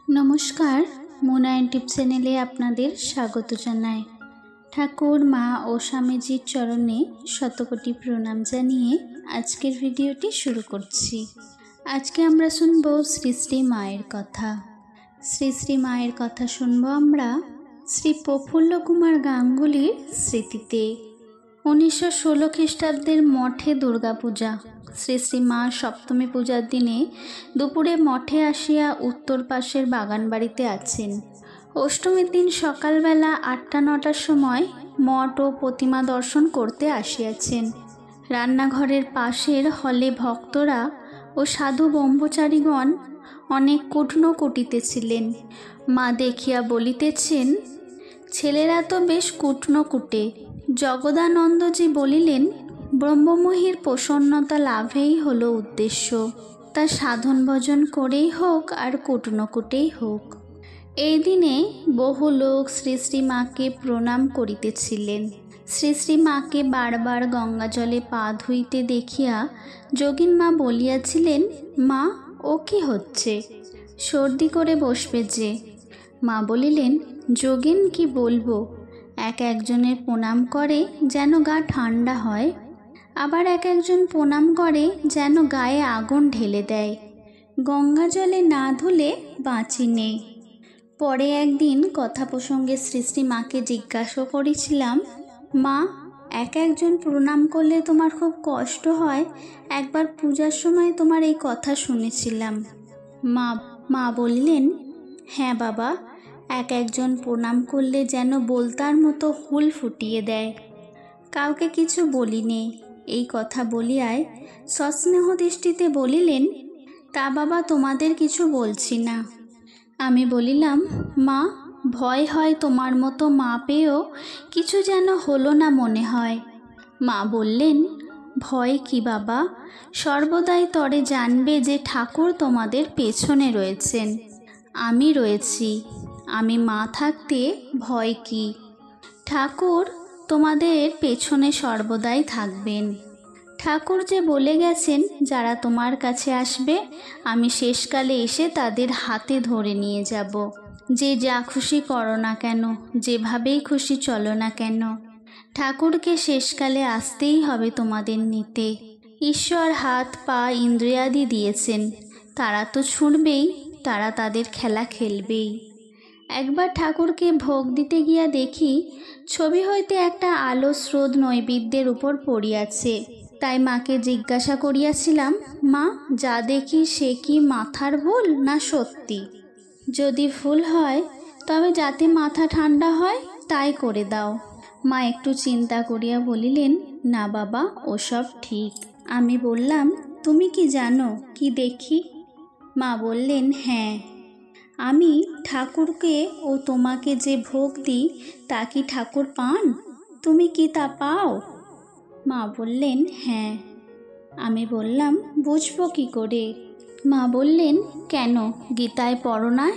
নমস্কার, মুনায়ন টিপ চ্যানেলে আপনাদের স্বাগত জানাই। ঠাকুর, মা ও স্বামীজির চরণে শতকোটি প্রণাম জানিয়ে আজকের ভিডিওটি শুরু করছি। আজকে আমরা শুনব শ্রী শ্রী মায়ের কথা। শ্রী শ্রী মায়ের কথা শুনব আমরা শ্রী প্রফুল্ল কুমার গাঙ্গুলির স্মৃতিতে। 1916 খ্রিস্টাব্দের মঠে দুর্গাপূজা। শ্রী শ্রী মা সপ্তমী পূজার দিনে দুপুরে মঠে আসিয়া উত্তর পাশের বাগান বাড়িতে আছেন। অষ্টমীর দিন সকালবেলা 8টা-9টার সময় মঠ ও প্রতিমা দর্শন করতে আসিয়াছেন। রান্নাঘরের পাশের হলে ভক্তরা ও সাধু ব্রহ্মচারীগণ অনেক কুটনো কুটিতেছিলেন। মা দেখিয়া বলিতেছেন, ছেলেরা তো বেশ কুটনো কুটে। জগদানন্দজি বলিলেন, ব্রহ্মমোহীর প্রসন্নতা লাভেই হলো উদ্দেশ্য, তা সাধন ভজন করেই হোক আর কুটনো কুটেই হোক। এই দিনে বহু লোক শ্রী শ্রী মাকে প্রণাম করিতেছিলেন। শ্রী শ্রী মাকে বারবার গঙ্গা জলে পা ধুইতে দেখিয়া যোগিন মা বলিয়াছিলেন, মা ও কি হচ্ছে, সর্দি করে বসবে যে। মা বলিলেন, যোগিন কি বলবো, একজনের প্রণাম করে যেন গা ঠান্ডা হয়, আবার একজন প্রণাম করে যেন গায়ে আগুন ঢেলে দেয়। গঙ্গা জলে না ধুলে বাঁচি নেই। পরে একদিন কথা প্রসঙ্গে শ্রী শ্রী মাকে জিজ্ঞাসা করেছিলাম, মা একজন প্রণাম করলে তোমার খুব কষ্ট হয়, একবার পূজার সময় তোমার এই কথা শুনেছিলাম। মা বললেন, হ্যাঁ বাবা, একজন প্রণাম করলে যেন বলতার মতো হুল ফুটিয়ে দেয়। কাউকে কিছু বলিনি। এই কথা বলিয়ায় সস্নেহ দৃষ্টিতে বলিলেন, তা বাবা তোমাদের কিছু বলছি না। আমি বলিলাম, মা ভয় হয় তোমার মতো মা পেয়েও কিছু যেন হলো না মনে হয়। মা বললেন, ভয় কি বাবা, সর্বদাই তরে জানবে যে ঠাকুর তোমাদের পেছনে রয়েছেন, আমি রয়েছি। আমি মা থাকতে ভয় কি? ঠাকুর তোমাদের পেছনে সর্বদাই থাকবেন। ঠাকুর যে বলে গেছেন, যারা তোমার কাছে আসবে আমি শেষকালে এসে তাদের হাতে ধরে নিয়ে যাব। যে যা খুশি করো না কেন, যেভাবেই খুশি চলো না কেন, ঠাকুরকে শেষকালে আসতেই হবে তোমাদের নিতে। ঈশ্বর হাত পা ইন্দ্রিয়াদি দিয়েছেন, তারা তো ছুঁড়বেই, তারা তাদের খেলা খেলবেই। একবার ঠাকুরকে ভোগ দিতে গিয়া দেখি ছবি হইতে একটা আলো স্রোত নৈবেদ্যের উপর পড়িয়াছে। তাই মাকে জিজ্ঞাসা করিয়াছিলাম, মা যা দেখি সে কি মাথার ভুল না সত্যি? যদি ভুল হয় তবে যাতে মাথা ঠান্ডা হয় তাই করে দাও। মা একটু চিন্তা করিয়া বলিলেন, না বাবা ওসব ঠিক। আমি বললাম, তুমি কি জানো কি দেখি? মা বললেন, হ্যাঁ, আমি ঠাকুরকে ও তোমাকে যে ভোগ দিই তা কি ঠাকুর পান? তুমি কি তা পাও? মা বললেন, হ্যাঁ। আমি বললাম, বুঝবো কি করে? মা বললেন, কেন গীতায় পড়ো না,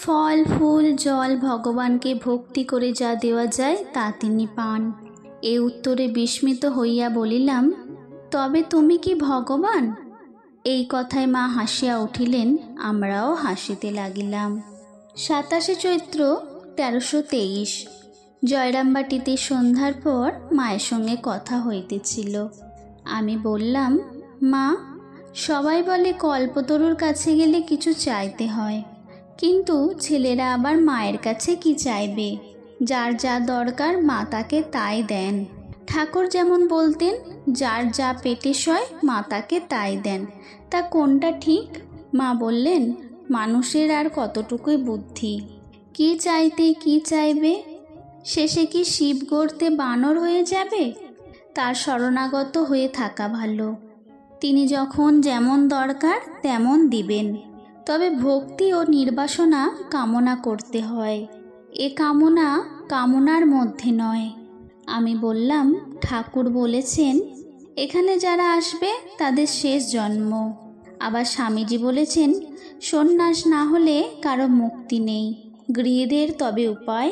ফল ফুল জল ভগবানকে ভক্তি করে যা দেওয়া যায় তা তিনি পান। এ উত্তরে বিস্মিত হইয়া বলিলাম, তবে তুমি কি ভগবান? এই কথায় মা হাসিয়া উঠিলেন, আমরাও হাসিতে লাগিলাম। 27শে চৈত্র 1323। জয়রামবাটিতে সন্ধ্যার পর মায়ের সঙ্গে কথা হইতেছিল। আমি বললাম, মা সবাই বলে কল্পতরুর কাছে গেলে কিছু চাইতে হয়, কিন্তু ছেলেরা আবার মায়ের কাছে কি চাইবে? যার যা দরকার মা তাকে তাই দেন। ঠাকুর যেমন বলতেন, যার যা পেটে সয় মা তাকে তাই দেন। তা কোনটা ঠিক? মা বললেন, মানুষের আর কতটুকুই বুদ্ধি, কি চাইতে কি চাইবে? শেষে কি শিব গড়তে বানর হয়ে যাবে? তার শরণাগত হয়ে থাকা ভালো। তিনি যখন যেমন দরকার তেমন দিবেন। তবে ভক্তি ও নির্বাসনা কামনা করতে হয়, এ কামনা কামনার মধ্যে নয়। আমি বললাম, ঠাকুর বলেছেন এখানে যারা আসবে তাদের শেষ জন্ম। আবার স্বামীজি বলেছেন, সন্ন্যাস না হলে কারো মুক্তি নেই, গৃহীদের তবে উপায়।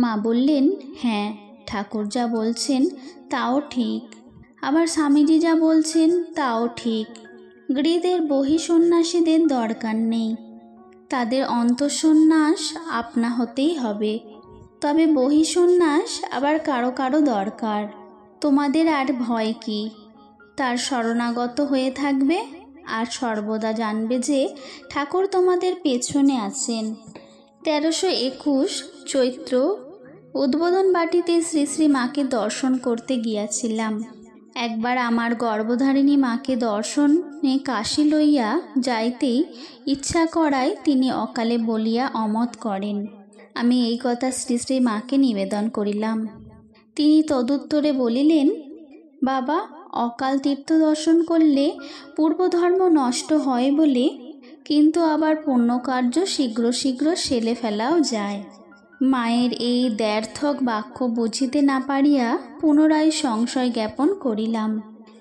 মা বললেন, হ্যাঁ ঠাকুর যা বলছেন তাও ঠিক, আবার স্বামীজি যা বলছেন তাও ঠিক। গৃহীদের বহি সন্ন্যাসীদের দরকার নেই। তাদের অন্তঃসন্ন্যাস আপনা হতেই হবে। তবে বহিঃসন্ন্যাস আবার কারো কারো দরকার। তোমাদের আর ভয় কি? তার শরণাগত হয়ে থাকবে আর সর্বদা জানবে যে ঠাকুর তোমাদের পেছনে আছেন। 1321 চৈত্র উদ্বোধন বাটিতে শ্রী শ্রী মাকে দর্শন করতে গিয়াছিলাম। একবার আমার গর্ভধারিণী মাকে দর্শনে কাশী লইয়া যাইতেই ইচ্ছা করায় তিনি অকালে বলিয়া অমত করেন। আমি এই কথা শ্রী শ্রী মাকে নিবেদন করিলাম। তিনি তদুত্তরে বলিলেন, বাবা, অকাল তীর্থ দর্শন করলে পূর্বধর্ম নষ্ট হয় বলে, কিন্তু আবার পুণ্যকার্য শীঘ্র শীঘ্র সেলে ফেলাও যায়। মায়ের এই দ্ব্যর্থক বাক্য বুঝিতে না পারিয়া পুনরায় সংশয় জ্ঞাপন করিলাম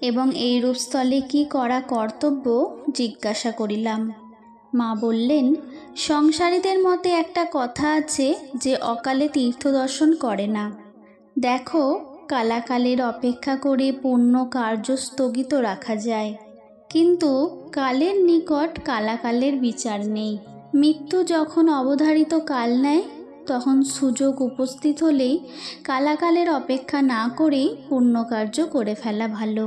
এবং এই রূপস্থলে কি করা কর্তব্য জিজ্ঞাসা করিলাম। মা বললেন, সংসারীদের মতে একটা কথা আছে যে অকালে তীর্থ দর্শন করে না। দেখো, কালাকালের অপেক্ষা করে পুণ্য কার্য স্থগিত রাখা যায়, কিন্তু কালের নিকট কালাকালের বিচার নেই। মৃত্যু যখন অবধারিত কাল নেয়, তখন সুযোগ উপস্থিত হলেই কালাকালের অপেক্ষা না করেই পুণ্যকার্য করে ফেলা ভালো।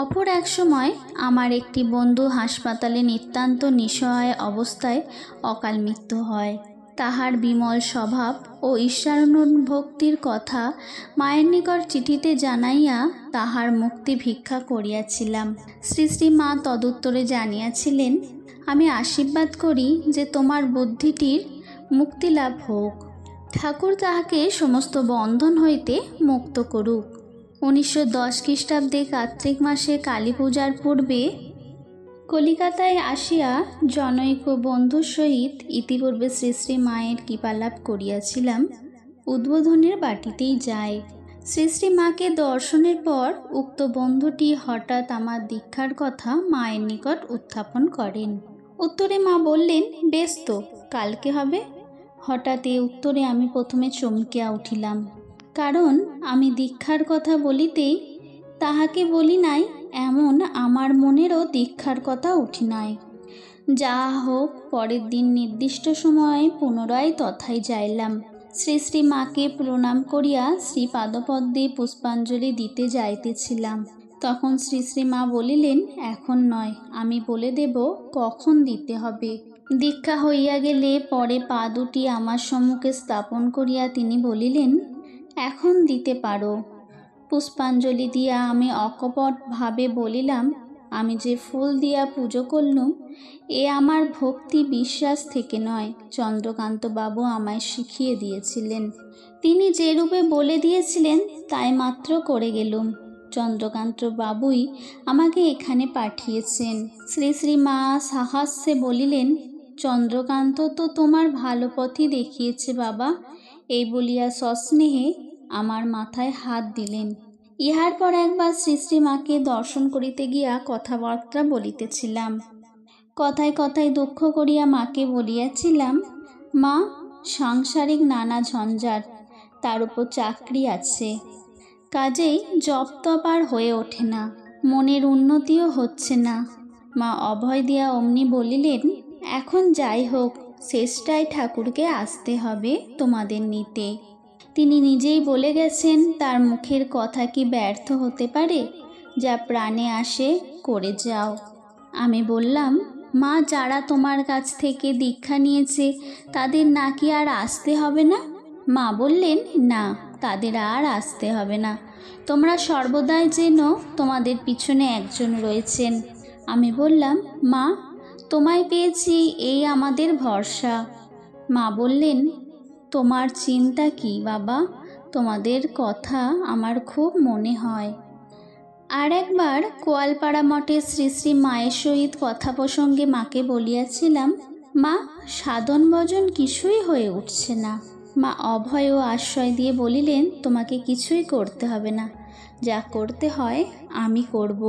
অপর এক সময় আমার একটি বন্ধু হাসপাতালে নিতান্ত নিঃসহায় অবস্থায় অকাল মৃত্যু হয়। তাহার বিমল স্বভাব ও ঈশ্বরানুভক্তির কথা মায়ের নিকট চিঠিতে জানাইয়া তাহার মুক্তি ভিক্ষা করিয়াছিলাম। শ্রী শ্রী মা তদুত্তরে জানিয়াছিলেন, আমি আশীর্বাদ করি যে তোমার বুদ্ধিটির মুক্তি লাভ হোক। ঠাকুর তাহাকে সমস্ত বন্ধন হইতে মুক্ত করুক। 1910 খ্রিস্টাব্দে কার্তিক মাসে কালী পূজার পূর্বে কলিকাতায় আসিয়া জনৈক বন্ধুর সহিত ইতিপূর্বে শ্রী শ্রী মায়ের কৃপালাভ করিয়াছিলাম। উদ্বোধনের বাটিতেই যায়। শ্রী শ্রী মাকে দর্শনের পর উক্ত বন্ধুটি হঠাৎ আমার দীক্ষার কথা মায়ের নিকট উত্থাপন করেন। উত্তরে মা বললেন, বেশ তো, কালকে হবে। হঠাৎ এ উত্তরে আমি প্রথমে চমকিয়া উঠিলাম, কারণ আমি দীক্ষার কথা বলিতেই তাহাকে বলি নাই এমন আমার মনেরও দীক্ষার কথা উঠি নাই। যা হোক, পরের দিন নির্দিষ্ট সময়ে পুনরায় তথায় যাইলাম। শ্রী শ্রী মাকে প্রণাম করিয়া শ্রী পাদপদ্মে পুষ্পাঞ্জলি দিতে যাইতেছিলাম। তখন শ্রী শ্রী মা বলিলেন, এখন নয়, আমি বলে দেব কখন দিতে হবে। দীক্ষা হইয়া গেলে পরে পা দুটি আমার সম্মুখে স্থাপন করিয়া তিনি বলিলেন, এখন দিতে পারো। পুষ্পাঞ্জলি দিয়া আমি অকপট ভাবে বলিলাম, আমি যে ফুল দিয়া পুজো করলুম এ আমার ভক্তি বিশ্বাস থেকে নয়, চন্দ্রকান্ত বাবু আমায় শিখিয়ে দিয়েছিলেন। তিনি যে রূপে বলে দিয়েছিলেন তাই মাত্র করে গেলুম। চন্দ্রকান্ত বাবুই আমাকে এখানে পাঠিয়েছেন। শ্রী শ্রী মা সাহাস্যে বলিলেন, চন্দ্রকান্ত তো তোমার ভালো পথই দেখিয়েছে বাবা। এই বলিয়া সস্নেহে আমার মাথায় হাত দিলেন। ইহার পর একবার শ্রী শ্রী মাকে দর্শন করিতে গিয়া কথাবার্তা বলিতেছিলাম। কথায় কথায় দুঃখ করিয়া মাকে বলিয়াছিলাম, মা, সাংসারিক নানা ঝঞ্ঝাট, তার উপর চাকরি আছে, কাজেই জপ তপ আর হয়ে ওঠে না, মনের উন্নতিও হচ্ছে না। মা অভয় দিয়া অমনি বলিলেন, এখন যাই হোক, শেষটায় ঠাকুরকে আসতে হবে তোমাদের নিতে। তিনি নিজেই বলে গেছেন, তার মুখের কথা কি ব্যর্থ হতে পারে? যা প্রাণে আসে করে যাও। আমি বললাম, মা, যারা তোমার কাছ থেকে দীক্ষা নিয়েছে তাদের নাকি আর আসতে হবে না? মা বললেন, না, তাদের আর আসতে হবে না। তোমরা সর্বদাই যেন তোমাদের পিছনে একজন রয়েছেন। আমি বললাম, মা, তোমায় পেয়েছি, এই আমাদের ভরসা। মা বললেন, তোমার চিন্তা কি বাবা? তোমাদের কথা আমার খুব মনে হয়। আর একবার কোয়ালপাড়া মঠে শ্রী শ্রী মায়ের সহিত কথা প্রসঙ্গে মাকে বলিয়াছিলাম, মা, সাধন ভজন কিছুই হয়ে উঠছে না। মা অভয় ও আশ্রয় দিয়ে বলিলেন, তোমাকে কিছুই করতে হবে না, যা করতে হয় আমি করব।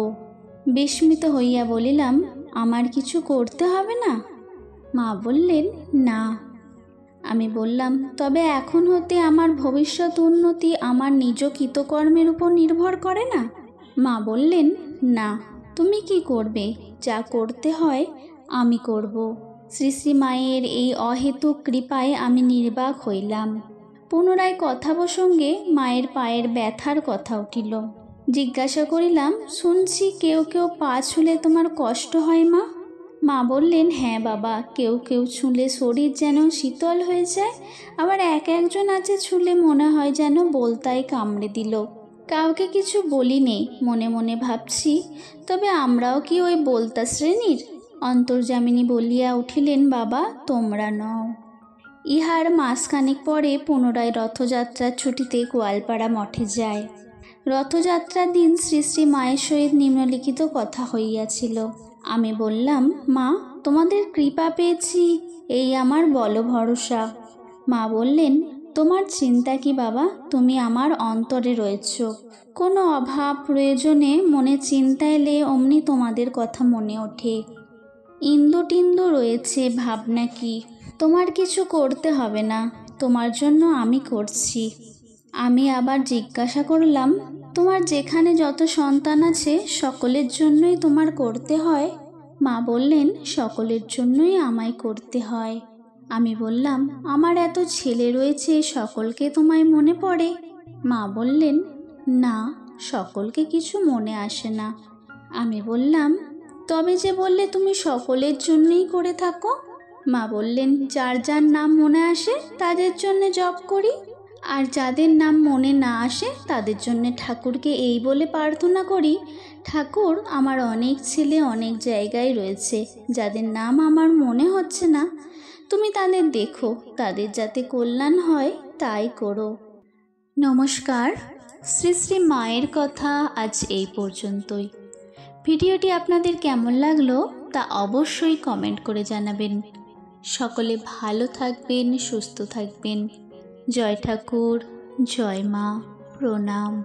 বিস্মিত হইয়া বলিলাম, আমার কিছু করতে হবে না? মা বললেন, না। আমি বললাম, তবে এখন হতে আমার ভবিষ্যৎ উন্নতি আমার নিজ কৃতকর্মের উপর নির্ভর করে না? মা বললেন, না, তুমি কি করবে? যা করতে হয় আমি করব। শ্রী শ্রী মায়ের এই অহেতুক কৃপায় আমি নির্বাক হইলাম। পুনরায় কথা প্রসঙ্গে মায়ের পায়ের ব্যথার কথা উঠিল। জিজ্ঞাসা করিলাম, শুনছি কেউ কেউ পা ছুঁলে তোমার কষ্ট হয় মা? মা বললেন, হ্যাঁ বাবা, কেউ কেউ ছুঁলে শরীর যেন শীতল হয়ে যায়, আবার একজন আছে ছুঁলে মনে হয় যেন বলতায় কামড়ে দিল। কাউকে কিছু বলি নেই, মনে মনে ভাবছি, তবে আমরাও কি ওই বলতা শ্রেণীর? অন্তর্যামিনী বলিয়া উঠিলেন, বাবা তোমরা নও। ইহার মাসখানেক পরে পুনরায় রথযাত্রার ছুটিতে গোয়ালপাড়া মঠে যায়। রথযাত্রার দিন শ্রী শ্রী মায়ের সহিত নিম্নলিখিত কথা হইয়াছিল। আমি বললাম, মা তোমাদের কৃপা পেয়েছি, এই আমার বল ভরসা। মা বললেন, তোমার চিন্তা কি বাবা, তুমি আমার অন্তরে রয়েছ। কোনো অভাব প্রয়োজনে মনে চিন্তা এলে অমনি তোমাদের কথা মনে ওঠে। ইন্দু টিন্দু রয়েছে, ভাবনা কি? তোমার কিছু করতে হবে না, তোমার জন্য আমি করছি। আমি আবার জিজ্ঞাসা করলাম, তোমার যেখানে যত সন্তান আছে সকলের জন্যই তোমার করতে হয়? মা বললেন, সকলের জন্যই আমায় করতে হয়। আমি বললাম, আমার এত ছেলে রয়েছে, সকলকে তোমায় মনে পড়ে? মা বললেন, না, সকলকে কিছু মনে আসে না। আমি বললাম, তবে যে বললে তুমি সকলের জন্যই করে থাকো? মা বললেন, যার যার নাম মনে আসে তাদের জন্যে জপ করি, আর যাদের নাম মনে না আসে তাদের জন্যে ঠাকুরকে এই বলে প্রার্থনা করি, ঠাকুর আমার অনেক ছেলে অনেক জায়গায় রয়েছে, যাদের নাম আমার মনে হচ্ছে না, তুমি তাদের দেখো, তাদের যাতে কল্যাণ হয় তাই করো। নমস্কার। শ্রী শ্রী মায়ের কথা আজ এই পর্যন্তই। ভিডিওটি আপনাদের কেমন লাগলো তা অবশ্যই কমেন্ট করে জানাবেন। সকলে ভালো থাকবেন, সুস্থ থাকবেন। জয় ঠাকুর, জয় মা, প্রণাম।